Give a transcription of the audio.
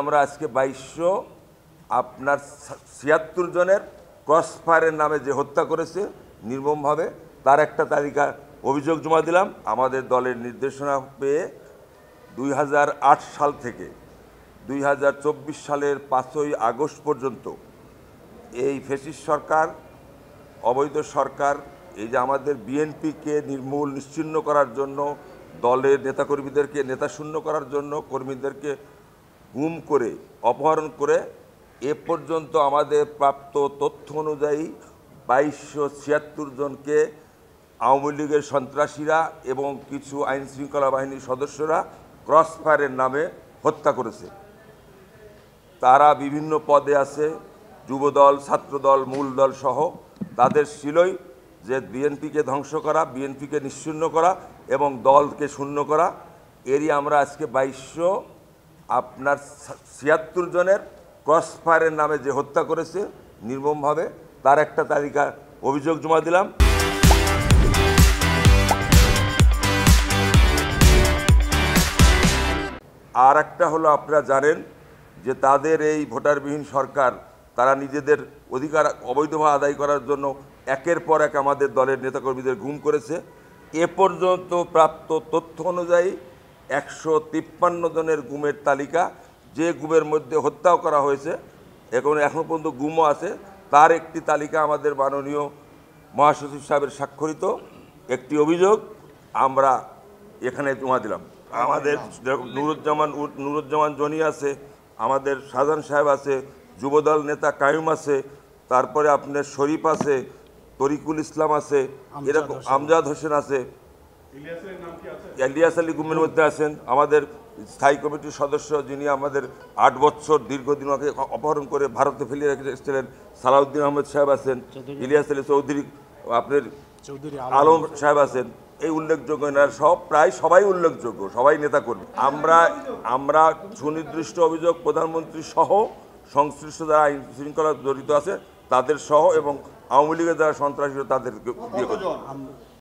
আমরা আজকে 2200 আপনার 76 জনের ক্রসফায়ারের নামে যে হত্যা করেছে নির্মমভাবে তার একটা তালিকা অভিযোগ জমা দিলাম। আমাদের দলের নির্দেশনা পেয়ে 2008 সাল থেকে 2024 সালের 5ই আগস্ট পর্যন্ত এই ফ্যাসিস্ট সরকার, অবৈধ সরকার, এই যে আমাদের বিএনপিকে নিশ্চিহ্ন করার জন্য, দলের নেতাকর্মীদেরকে নেতাশূন্য করার জন্য, কর্মীদেরকে গুম করে অপহরণ করে এ পর্যন্ত আমাদের প্রাপ্ত তথ্য অনুযায়ী 2276 জনকে আওয়ামী লীগের সন্ত্রাসীরা এবং কিছু আইনশৃঙ্খলা বাহিনীর সদস্যরা ক্রসফায়ারের নামে হত্যা করেছে। তারা বিভিন্ন পদে আছে, যুবদল, ছাত্রদল, মূল দল সহ। তাদের ছিলই যে বিএনপিকে ধ্বংস করা, বিএনপিকে নিশ্চিহ্ন করা এবং দলকে শূন্য করা। এরই আমরা আজকে 2200 আপনার 76 জনের ক্রসফায়ারের নামে যে হত্যা করেছে নির্মমভাবে তার একটা তালিকা অভিযোগ জমা দিলাম। আর একটা হলো, আপনারা জানেন যে তাদের এই ভোটারবিহীন সরকার, তারা নিজেদের অধিকার অবৈধভাবে আদায় করার জন্য একের পর এক আমাদের দলের নেতাকর্মীদের গুম করেছে। এ পর্যন্ত প্রাপ্ত তথ্য অনুযায়ী 153 জনের গুমের তালিকা, যে গুমের মধ্যে হত্যাও করা হয়েছে, এখনো পর্যন্ত গুমও আছে, তার একটি তালিকা আমাদের মাননীয় মহাসচিব সাহেবের স্বাক্ষরিত একটি অভিযোগ আমরা এখানে জমা দিলাম। আমাদের নুরুজ্জামান জনি আছে, আমাদের শাহজাহান সাহেব আছে, যুবদল নেতা কায়ুম আছে, তারপরে আপনার শরীফ আছে, তরিকুল ইসলাম আছে, এরকম আমজাদ হোসেন আছে, ইলিয়াস আলী গুমের মধ্যে আছেন। আমাদের স্থায়ী কমিটির সদস্য, যিনি আমাদের 8 বছর দীর্ঘদিন আগে অপহরণ করে ভারতে ফেলিয়ে রেখেছিলেন, সালাউদ্দিন আহমেদ সাহেব আছেন, ইলিয়াস আলী চৌধুরী, আপনার আলম সাহেব আছেন। এই উল্লেখযোগ্য সব, প্রায় সবাই উল্লেখযোগ্য, সবাই নেতাকর্মী। আমরা সুনির্দিষ্ট অভিযোগ প্রধানমন্ত্রী সহ সংশ্লিষ্ট যারা আইন শৃঙ্খলা জড়িত আছে তাদের সহ এবং আওয়ামী লীগের যারা সন্ত্রাসী তাদেরকে দিয়ে